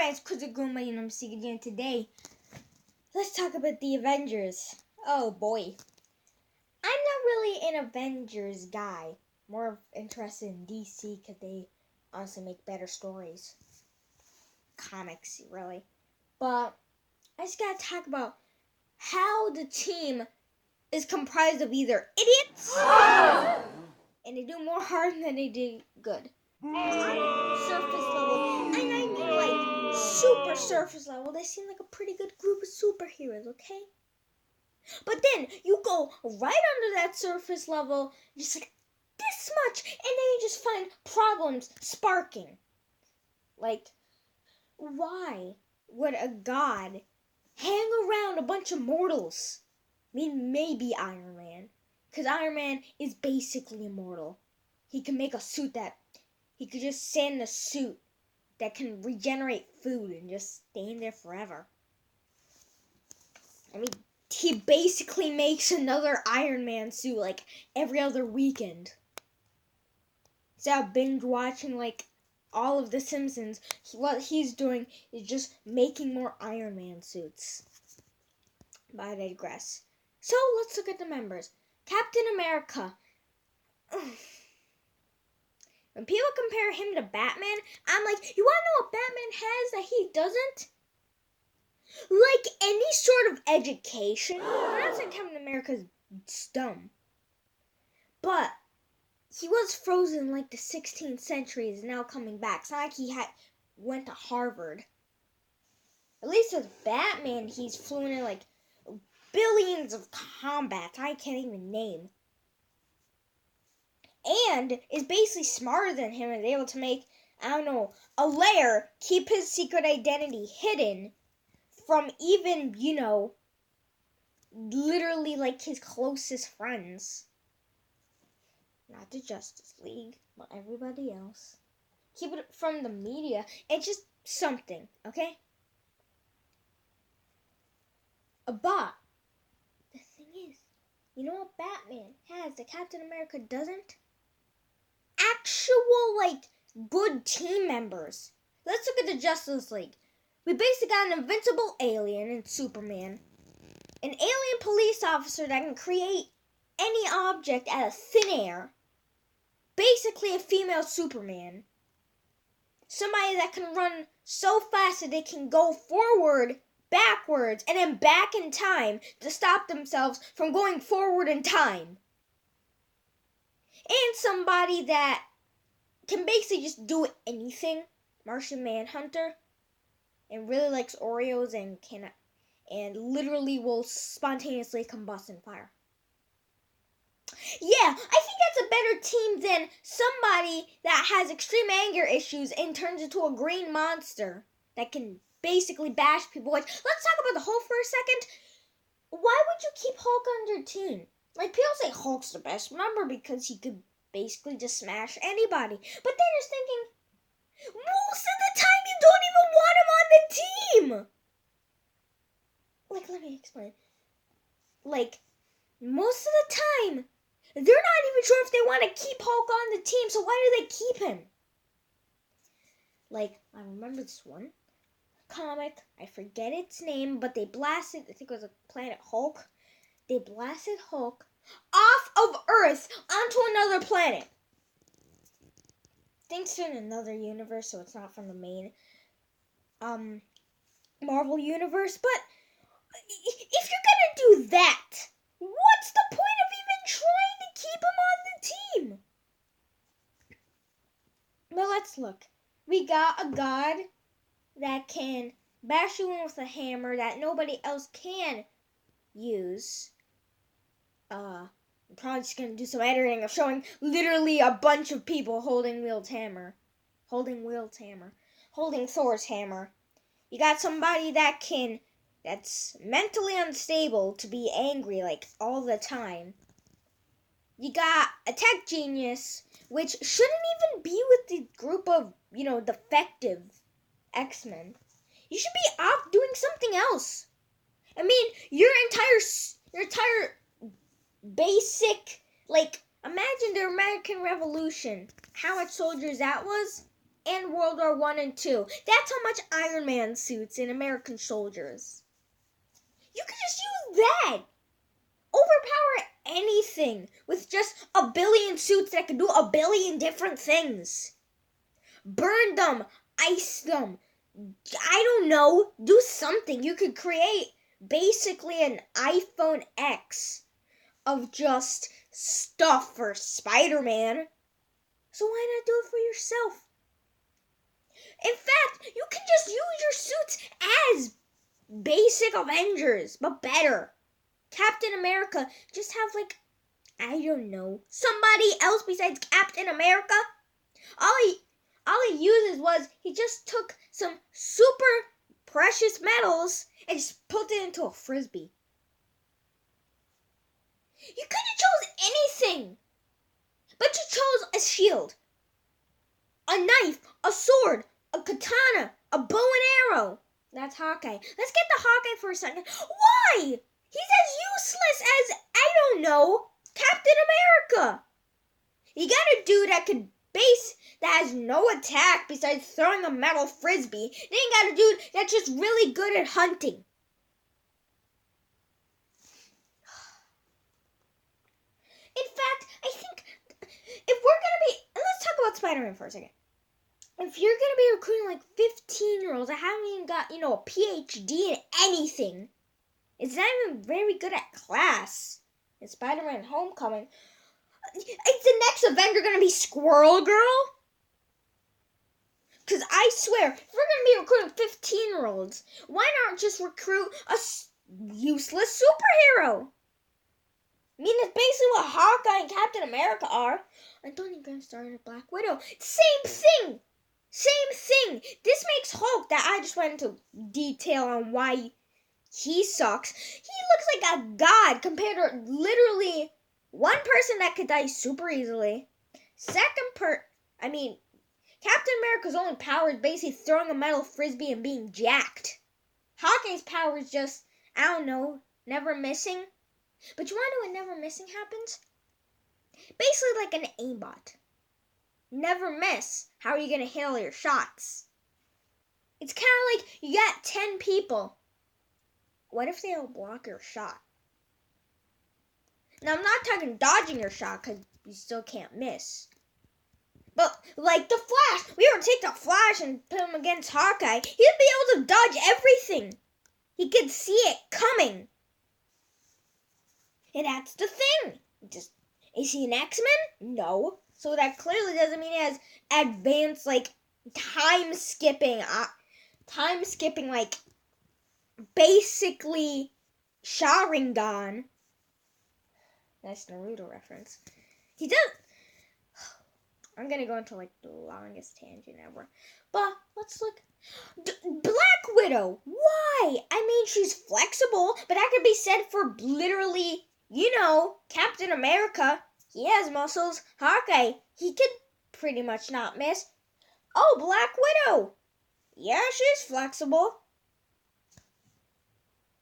friends, my name is C.K.G, and today, let's talk about the Avengers. Oh boy. I'm not really an Avengers guy. More interested in DC because they honestly make better stories. Comics, really. But I just gotta talk about how the team is comprised of either idiots and they do more harm than they do good. Surface level, and I mean like super surface level, they seem like a pretty good group of superheroes, okay? But then you go right under that surface level, just like this much, and then you just find problems sparking. Like, why would a god hang around a bunch of mortals? I mean, maybe Iron Man, because Iron Man is basically immortal. He can make a suit that he could just stand in a suit that can regenerate food and just stay in there forever. I mean, he basically makes another Iron Man suit like every other weekend. Instead of binge watching like all of The Simpsons, what he's doing is just making more Iron Man suits. But I digress. So let's look at the members. Captain America. When people compare him to Batman, I'm like, you want to know what Batman has that he doesn't? Like any sort of education. I'm not saying Captain America's dumb. But he was frozen in like the 16th century, is now coming back. It's not like he went to Harvard. At least with Batman, he's fluent in like billions of combats I can't even name. And is basically smarter than him and is able to make, I don't know, a lair, keep his secret identity hidden from even, literally like his closest friends. Not the Justice League, but everybody else. Keep it from the media. It's just something, okay? But the thing is, you know what Batman has that Captain America doesn't? Actual, like, good team members. Let's look at the Justice League. We basically got an invincible alien in Superman. An alien police officer that can create any object out of thin air. Basically a female Superman. Somebody that can run so fast that they can go forward, backwards, and then back in time to stop themselves from going forward in time. And somebody that can basically just do anything. Martian Manhunter. And really likes Oreos and literally will spontaneously combust in fire. Yeah, I think that's a better team than somebody that has extreme anger issues and turns into a green monster that can basically bash people. Like, let's talk about the Hulk for a second. Why would you keep Hulk on your team? Like, people say Hulk's the best member because he could basically just smash anybody. But then you're thinking, most of the time you don't even want him on the team. Like, let me explain. Like, most of the time, they're not even sure if they want to keep Hulk on the team, so why do they keep him? Like, I remember this one comic, I forget its name, but they blasted, I think it was a Planet Hulk. They blasted Hulk off of Earth onto another planet. Thanks to another universe, so it's not from the main Marvel universe, but if you're gonna do that, what's the point of even trying to keep him on the team? But let's look. We got a god that can bash you in with a hammer that nobody else can use. I'm probably just gonna do some editing of showing literally a bunch of people holding Thor's hammer. You got somebody that's mentally unstable to be angry like all the time. You got a tech genius, which shouldn't even be with the group of, defective X-Men. You should be off doing something else. I mean, your entire basic, like, imagine the American Revolution. How much soldiers that was? and World War I and II. That's how much Iron Man suits in American soldiers. You could just use that. Overpower anything with just a billion suits that can do a billion different things. Burn them, ice them. I don't know. Do something. You could create basically an iPhone X of just stuff for Spider-Man. So why not do it for yourself? In fact, you can just use your suits as basic Avengers, but better. Captain America, just have like, I don't know, somebody else besides Captain America. All he uses was he just took some super precious metals and just put it into a frisbee. You could have chose anything, but you chose a shield, a knife, a sword, a katana, a bow and arrow. That's Hawkeye. Let's get the Hawkeye for a second. Why? He's as useless as, I don't know, Captain America. You got a dude that has no attack besides throwing a metal frisbee. Then you got a dude that's just really good at hunting. In fact, I think if we're gonna be, let's talk about Spider-Man for a second. If you're gonna be recruiting like 15-year-olds that haven't even got, a PhD in anything, it's not even very good at class. In Spider-Man Homecoming, is the next Avenger gonna be Squirrel Girl? Because I swear, if we're gonna be recruiting 15-year-olds, why not just recruit a useless superhero? I mean, it's basically what Hawkeye and Captain America are. I don't think I'm starting a Black Widow. Same thing! This makes Hulk, that I just went into detail on why he sucks. He looks like a god compared to literally one person that could die super easily. Captain America's only power is basically throwing a metal frisbee and being jacked. Hawkeye's power is just, I don't know, never missing. But you want to know what never missing happens? Basically like an aimbot. Never miss. How are you going to hit all your shots? It's kind of like you got 10 people. What if they all block your shot? Now, I'm not talking dodging your shot because you still can't miss. But like the Flash, we were to take the Flash and put him against Hawkeye. He'd be able to dodge everything. He could see it coming. And that's the thing. Is he an X-Men? No. So that clearly doesn't mean he has advanced time skipping, like basically Sharingan. That's Naruto reference. He does. I'm gonna go into the longest tangent ever. But let's look. Black Widow. Why? I mean, she's flexible, but that could be said for literally, Captain America. He has muscles. Hawkeye, he could pretty much not miss. Oh, Black Widow. Yeah, she's flexible.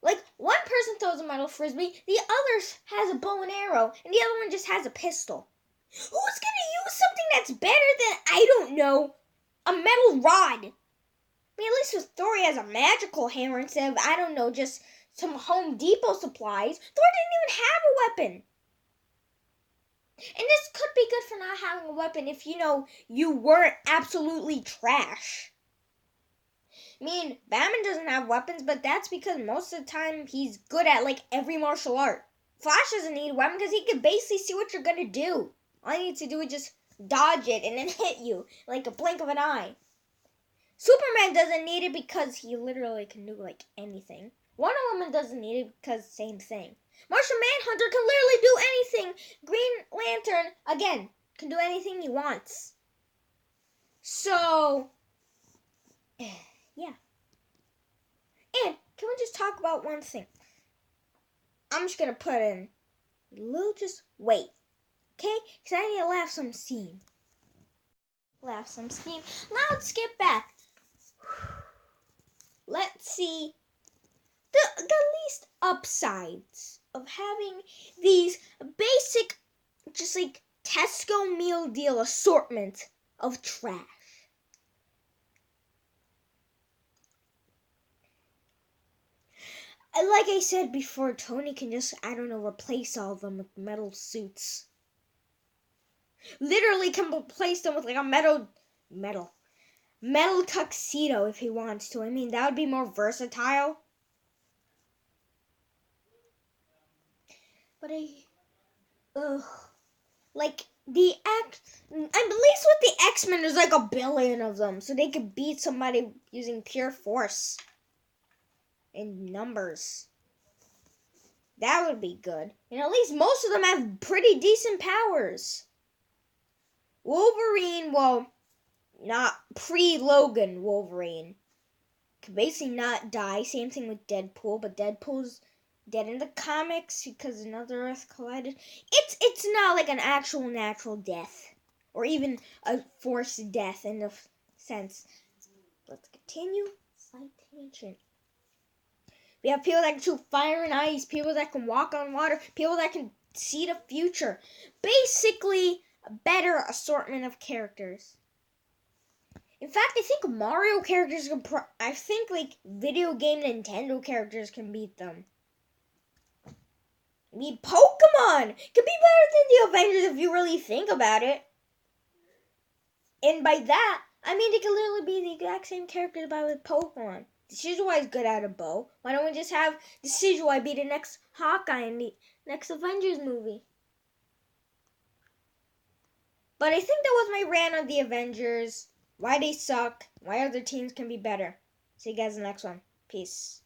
One person throws a metal frisbee, the other has a bow and arrow, and the other one just has a pistol. Who's gonna use something that's better than, I don't know, a metal rod? I mean, at least with Thor, he has a magical hammer instead of, I don't know, just some Home Depot supplies. Thor didn't even have a weapon. And this could be good for not having a weapon if, you weren't absolutely trash. I mean, Batman doesn't have weapons, but that's because most of the time he's good at, every martial art. Flash doesn't need a weapon because he can basically see what you're going to do. All you need to do is just dodge it and then hit you like a blink of an eye. Superman doesn't need it because he literally can do, anything. Wonder Woman doesn't need it because same thing. Martian Manhunter can literally do anything. Green Lantern, again, can do anything he wants. So, yeah. And can we just talk about one thing? I'm just going to put in a little just wait. Okay? Because I need to laugh some steam. Now let's get back. Let's see the least upsides of having these basic, just Tesco meal deal assortment of trash. like I said before, Tony can just, I don't know, replace all of them with metal suits. Literally can replace them with like a metal tuxedo if he wants to. I mean, that would be more versatile. But like the at least with the X-Men, there's like a billion of them, so they could beat somebody using pure force and numbers. That would be good. And at least most of them have pretty decent powers. Wolverine, well, not pre-Logan Wolverine, could basically not die. Same thing with Deadpool, but Deadpool's dead in the comics because another Earth collided. It's not like an actual natural death, or even a forced death in the sense. Let's continue. Slight tangent. We have people that can shoot fire and ice, people that can walk on water, people that can see the future. Basically, a better assortment of characters. In fact, I think Mario characters can. I think like video game Nintendo characters can beat them. I mean, Pokemon could be better than the Avengers if you really think about it. And by that, I mean they could literally be the exact same characters but with Pokemon. Decidueye is good at a bow. Why don't we just have Decidueye be the next Hawkeye in the next Avengers movie? But I think that was my rant on the Avengers. Why they suck. Why other teams can be better. See you guys in the next one. Peace.